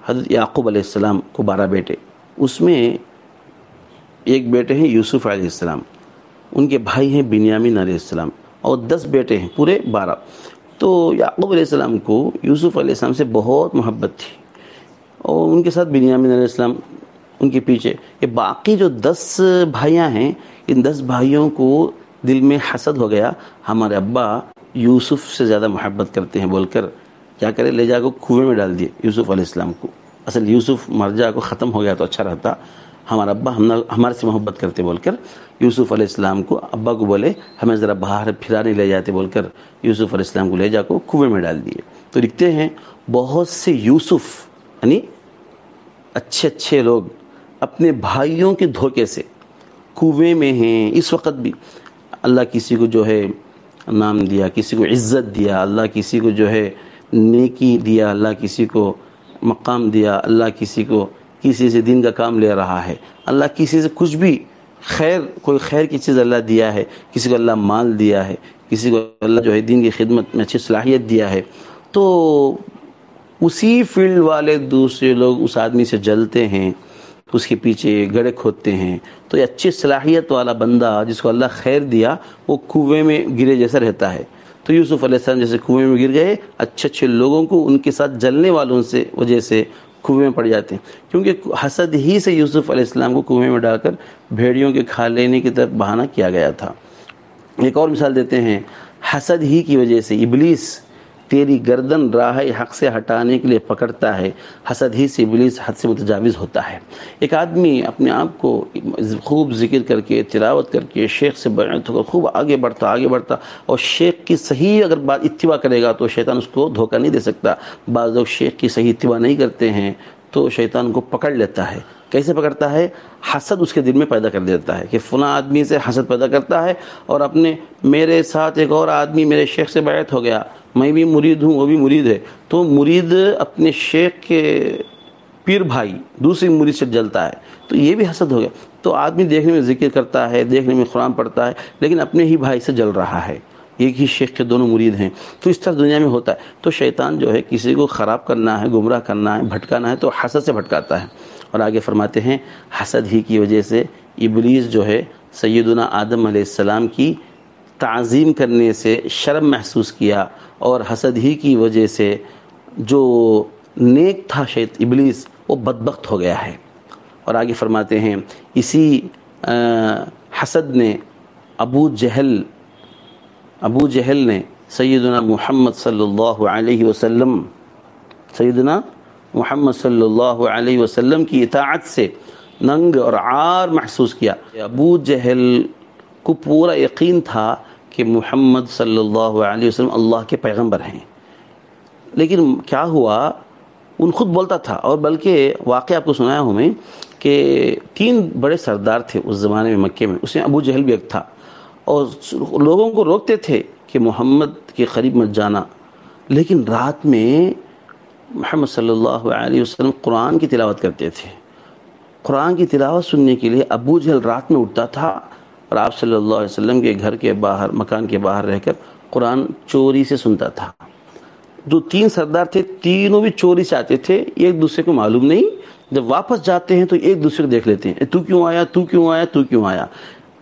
حضرت یعقوب علیہ السلام کو 12 بیٹے، اس میں ایک بیٹے ہیں یوسف علیہ السلام، ان کے بھائی ہیں بنیامین علیہ السلام، اور 10 بیٹے ہیں، پورے 12۔ تو یعقوب علیہ السلام کو یوسف علیہ السلام سے بہت محبت تھی، اور ان کے ساتھ بنیامین علیہ السلام ان کے پیچھے۔ یہ باقی جو 10 بھائیاں ہیں، ان 10 بھائیوں کو دل میں حسد ہو گیا، ہمارے ابا یوسف سے زیادہ محبت کرتے ہیں بول کر کیا کرے، لے جا کو کنویں میں ڈال دیے یوسف علیہ السلام کو۔ اصل یوسف مر جا کو ختم ہو گیا تو اچھا رہتا، ہمارا ابا ہمارے سے محبت کرتے بول کر یوسف علیہ السلام کو، ابا کو بولے ہمیں ذرا باہر پھرانے لے جاتے بول کر یوسف علیہ السلام کو لے جا کو کنویں میں ڈال دیے۔ تو لکھتے ہیں بہت سے یوسف یعنی اچھے لوگ اپنے بھائیوں کے دھوکے سے کنویں میں ہیں اس وقت بھی۔ اللہ کسی کو جو ہے نام دیا، کسی کو عزت دیا، اللہ کسی کو جو ہے نیکی دیا، اللہ کسی کو مقام دیا، اللہ کسی کو کسی سے دین کا کام لے رہا ہے، اللہ کسی سے کچھ بھی خیر، کوئی خیر کی چیز اللہ دیا ہے، کسی کو اللہ مال دیا ہے، کسی کو اللہ جو ہے دین کی خدمت میں اچھی صلاحیت دیا ہے، تو اسی فیلڈ والے دوسرے لوگ اس آدمی سے جلتے ہیں، اس کے پیچھے گڑھے کھودتے ہیں۔ تو یہ اچھی صلاحیت والا بندہ جس کو اللہ خیر دیا وہ کنویں میں گرے جیسا رہتا ہے۔ تو یوسف علیہ السلام جیسے کنویں میں گر گئے، اچھے لوگوں کو ان کے ساتھ جلنے والوں سے وجہ سے کنویں میں پڑ جاتے ہیں، کیونکہ حسد ہی سے یوسف علیہ السلام کو کنویں میں ڈال کر بھیڑیوں کے کھا لینے کی طرف بہانہ کیا گیا تھا۔ ایک اور مثال دیتے ہیں، حسد ہی کی وجہ سے ابلیس تیری گردن راہ حق سے ہٹانے کے لیے پکڑتا ہے، حسد ہی سے ابلیس حد سے متجاوز ہوتا ہے۔ ایک آدمی اپنے آپ کو خوب ذکر کر کے، تلاوت کر کے، شیخ سے بیعت ہو کر خوب آگے بڑھتا اور شیخ کی صحیح اگر بات اتباع کرے گا تو شیطان اس کو دھوکہ نہیں دے سکتا۔ بعض لوگ شیخ کی صحیح اتباع نہیں کرتے ہیں تو شیطان کو پکڑ لیتا ہے۔ کیسے پکڑتا ہے؟ حسد اس کے دل میں پیدا کر دیتا ہے کہ فلاں آدمی سے حسد پیدا کرتا ہے، اور اپنے میرے ساتھ ایک اور آدمی میرے شیخ سے بیعت ہو گیا، میں بھی مرید ہوں وہ بھی مرید ہے، تو مرید اپنے شیخ کے پیر بھائی دوسری مرید سے جلتا ہے، تو یہ بھی حسد ہو گیا۔ تو آدمی دیکھنے میں ذکر کرتا ہے، دیکھنے میں قرآن پڑھتا ہے، لیکن اپنے ہی بھائی سے جل رہا ہے، ایک ہی شیخ کے دونوں مرید ہیں۔ تو اس طرح دنیا میں ہوتا ہے۔ تو شیطان جو ہے کسی کو خراب کرنا ہے، گمراہ کرنا ہے، بھٹکانا ہے تو حسد سے بھٹکاتا ہے۔ اور آگے فرماتے ہیں حسد ہی کی وجہ سے ابلیس جو ہے سیدنا آدم علیہ السلام کی تعظیم کرنے سے شرم محسوس کیا، اور حسد ہی کی وجہ سے جو نیک تھا ابلیس وہ بدبخت ہو گیا ہے۔ اور آگے فرماتے ہیں اسی حسد نے ابو جہل نے سیدنا محمد صلی اللہ علیہ وسلم کی اطاعت سے ننگ اور عار محسوس کیا۔ ابو جہل کو پورا یقین تھا کہ محمد صلی اللہ علیہ وسلم اللہ کے پیغمبر ہیں، لیکن کیا ہوا، ان خود بولتا تھا، اور بلکہ واقعہ آپ کو سنایا ہوں میں کہ 3 بڑے سردار تھے اس زمانے میں مکے میں، اس میں ابو جہل بھی ایک تھا، اور لوگوں کو روکتے تھے کہ محمد کے قریب مت جانا، لیکن رات میں محمد صلی اللہ علیہ وسلم قرآن کی تلاوت کرتے تھے۔ قرآن کی تلاوت سننے کے لیے ابو جہل رات میں اٹھتا تھا، اور آپ صلی اللہ علیہ وسلم کے گھر کے باہر، مکان کے باہر رہ کر قرآن چوری سے سنتا تھا۔ جو 3 سردار تھے تینوں بھی چوری سے آتے تھے، ایک دوسرے کو معلوم نہیں، جب واپس جاتے ہیں تو ایک دوسرے کو دیکھ لیتے ہیں، تو کیوں آیا، تو کیوں آیا، تو کیوں آیا،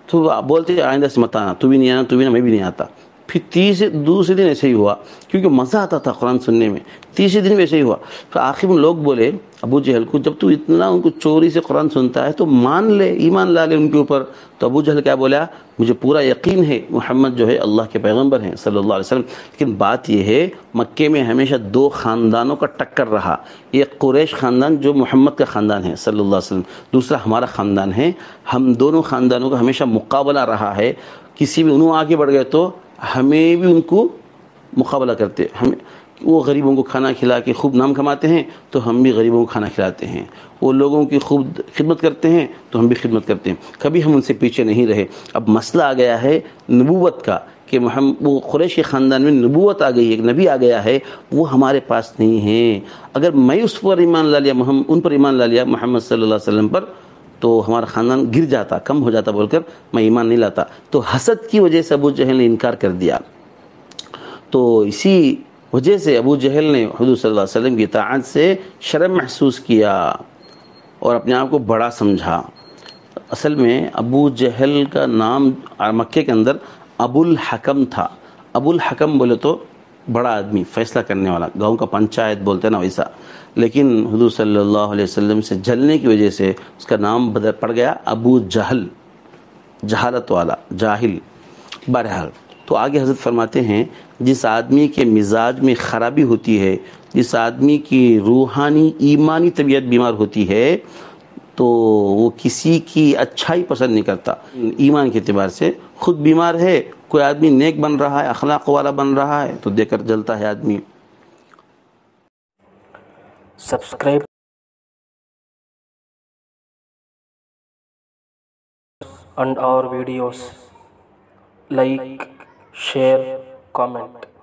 تو بولتے ہیں آئندہ سے مت آنا، تو بھی نہیں آنا، تو بھی نہ، میں بھی نہیں آتا۔ پھر دوسرے دن ایسے ہی ہوا، کیونکہ مزہ آتا تھا قرآن سننے میں، تیسرے دن بھی ایسے ہی ہوا۔ پھر آخر میں لوگ بولے ابو جہل کو، جب تو اتنا ان کو چوری سے قرآن سنتا ہے تو مان لے، ایمان لا لے ان کے اوپر۔ تو ابو جہل کیا بولا، مجھے پورا یقین ہے محمد جو ہے اللہ کے پیغمبر ہیں صلی اللہ علیہ وسلم، لیکن بات یہ ہے مکے میں ہمیشہ 2 خاندانوں کا ٹکر رہا، ایک قریش خاندان جو محمد کا خاندان ہے صلی اللہ علیہ وسلم، دوسرا ہمارا خاندان ہے، ہم دونوں خاندانوں کا ہمیشہ مقابلہ رہا ہے، کسی بھی انہوں آگے بڑھ گئے تو ہمیں بھی ان کو مقابلہ کرتے، ہمیں وہ غریبوں کو کھانا کھلا کے خوب نام کماتے ہیں تو ہم بھی غریبوں کو کھانا کھلاتے ہیں، وہ لوگوں کی خوب خدمت کرتے ہیں تو ہم بھی خدمت کرتے ہیں، کبھی ہم ان سے پیچھے نہیں رہے۔ اب مسئلہ آ گیا ہے نبوت کا کہ وہ قریش کے خاندان میں نبوت آ گئی، ایک نبی آ گیا ہے، وہ ہمارے پاس نہیں ہے، اگر میں اس پر ایمان لا لیا، ان پر ایمان لا لیا محمد صلی اللہ علیہ وسلم پر، تو ہمارا خاندان گر جاتا، کم ہو جاتا بول کر میں ایمان نہیں لاتا۔ تو حسد کی وجہ سے ابو جہل نے انکار کر دیا۔ تو اسی وجہ سے ابو جہل نے حضور صلی اللہ علیہ وسلم کی اطاعت سے شرم محسوس کیا اور اپنے آپ کو بڑا سمجھا۔ اصل میں ابو جہل کا نام مکے کے اندر ابو الحکم تھا۔ ابو الحکم بولے تو بڑا آدمی، فیصلہ کرنے والا، گاؤں کا پنچایت بولتے ہیں نا ویسا، لیکن حضور صلی اللہ علیہ وسلم سے جلنے کی وجہ سے اس کا نام بدل پڑ گیا ابو جہل، جہالت والا، جاہل۔ بہرحال تو آگے حضرت فرماتے ہیں جس آدمی کے مزاج میں خرابی ہوتی ہے، جس آدمی کی روحانی ایمانی طبیعت بیمار ہوتی ہے تو وہ کسی کی اچھائی پسند نہیں کرتا۔ ایمان کے اعتبار سے خود بیمار ہے، کوئی آدمی نیک بن رہا ہے، اخلاق والا بن رہا ہے تو دیکھ کر جلتا ہے آدمی۔ Subscribe and our videos, like, share, comment.